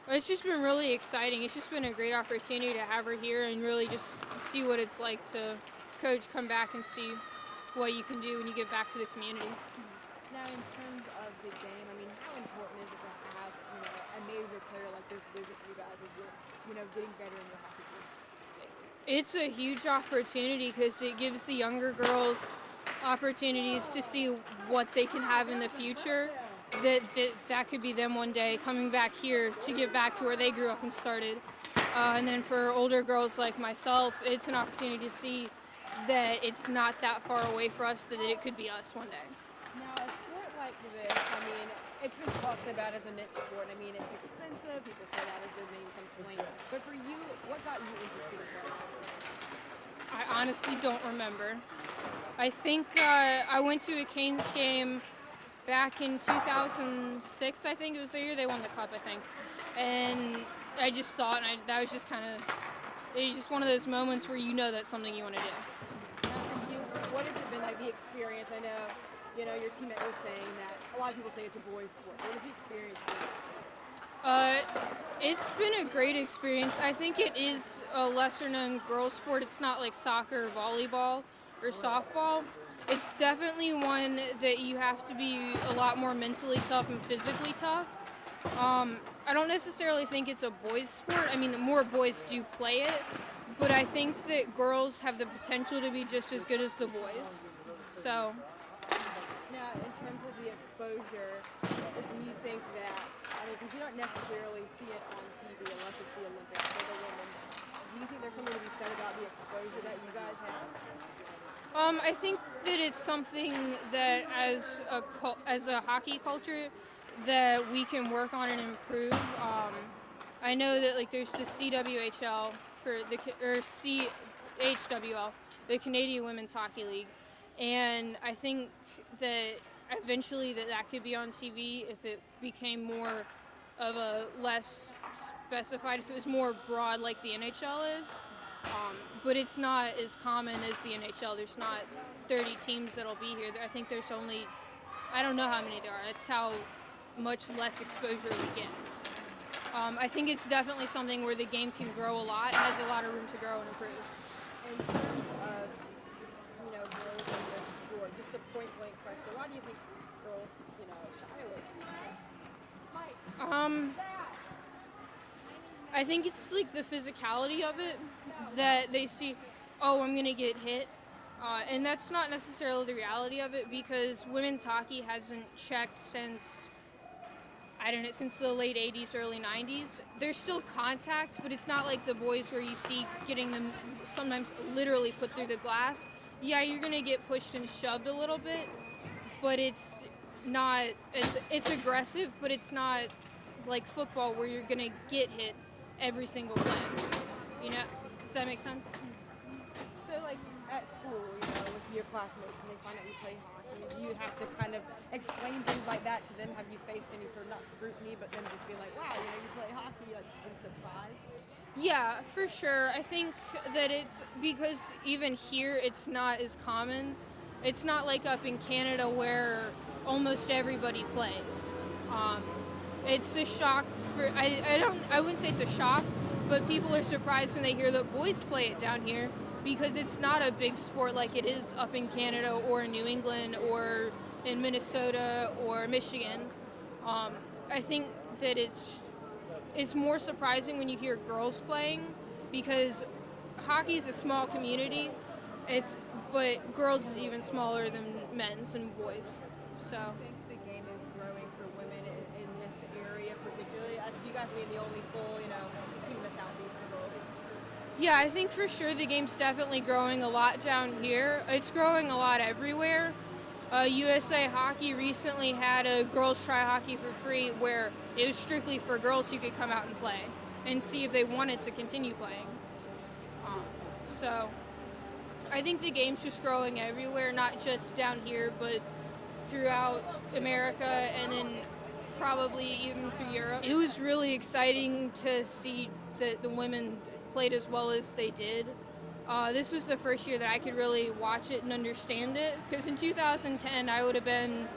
It's just been really exciting. It's just been a great opportunity to have her here and really just see what it's like to coach, come back and see what you can do when you get back to the community. Now, in terms of the game, I mean, how important is it to have, a major player like this visit you guys as you're, getting better in your hockey career? It's a huge opportunity because it gives the younger girls opportunities to see what they can have in the future. That could be them one day coming back here to get back to where they grew up and started. And then for older girls like myself, it's an opportunity to see that it's not that far away for us, that it could be us one day. Now, a sport like this, I mean, it's been talked about as a niche sport. I mean, it's expensive. People say that as their main complaint. But for you, what got you interested in playing hockey? I honestly don't remember. I think I went to a Canes game back in 2006. I think it was the year they won the cup, I think. And I just saw it, and that was just kind of, it was just one of those moments where you know that's something you want to do. Now, for you, what has it been like, the experience? I know, your teammate was saying that a lot of people say it's a boys' sport. What has the experience been? It's been a great experience. I think it is a lesser known girls' sport. It's not like soccer, or volleyball, or softball. It's definitely one that you have to be a lot more mentally tough and physically tough. I don't necessarily think it's a boys' sport. I mean, more boys do play it, but I think that girls have the potential to be just as good as the boys. So, Now, in terms of the exposure, do you think that, I mean, because you don't necessarily see it on TV unless it's the Olympics for the women, do you think there's something to be said about the exposure that you guys have? I think that it's something that as a hockey culture that we can work on and improve. I know that like there's the CWHL for the or CHWL, the Canadian Women's Hockey League, and I think that eventually that could be on TV if it became more of a less specified, if it was more broad like the NHL is. But it's not as common as the NHL. There's not 30 teams that'll be here. I think there's only, I don't know how many there are. That's how much less exposure we get. I think it's definitely something where the game can grow a lot, has a lot of room to grow and improve. In terms of, girls in this sport, just a point blank question, why do you think girls, shy away from it? I think it's like the physicality of it that they see, oh, I'm going to get hit. And that's not necessarily the reality of it because women's hockey hasn't checked since, I don't know, since the late 80s, early 90s. There's still contact, but it's not like the boys where you see getting them sometimes literally put through the glass. Yeah, you're going to get pushed and shoved a little bit, but it's not, it's aggressive, but it's not like football where you're going to get hit every single play. Does that make sense? So, like, at school, with your classmates and they find out you play hockey, do you have to kind of explain things like that to them? Have you faced any sort of, not scrutiny, but them just being like, wow, you play hockey, like, in surprise? Yeah, for sure. I think that it's because even here it's not as common. It's not like up in Canada where almost everybody plays. It's a shock for I wouldn't say it's a shock, but people are surprised when they hear that boys play it down here because it's not a big sport like it is up in Canada or in New England or in Minnesota or Michigan. I think that it's more surprising when you hear girls playing because hockey is a small community. But girls is even smaller than men's and boys. So. I think the game is growing for women in this area particularly. You guys being the only full, team in the Southeast world. Yeah, I think for sure the game's definitely growing a lot down here. It's growing a lot everywhere. USA Hockey recently had a girls try hockey for free where it was strictly for girls who could come out and play and see if they wanted to continue playing. So I think the game's just growing everywhere, not just down here, but throughout America and then probably even through Europe. It was really exciting to see that the women played as well as they did. This was the first year that I could really watch it and understand it, because in 2010 I would have been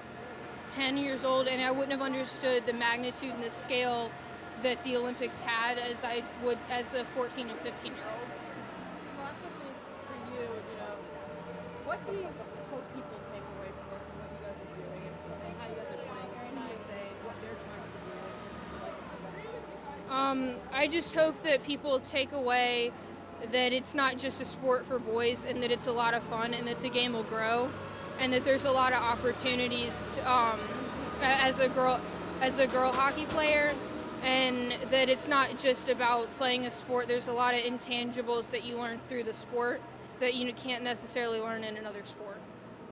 10 years old and I wouldn't have understood the magnitude and the scale that the Olympics had as I would as a 14 and 15-year-old. The last question is for you. You know, what do you hope people take away from this and what you guys are doing and how you guys are playing in Team USA and what they're trying to do in terms of I just hope that people take away that it's not just a sport for boys and that it's a lot of fun and that the game will grow and that there's a lot of opportunities as a girl hockey player, and that it's not just about playing a sport. There's a lot of intangibles that you learn through the sport that you can't necessarily learn in another sport.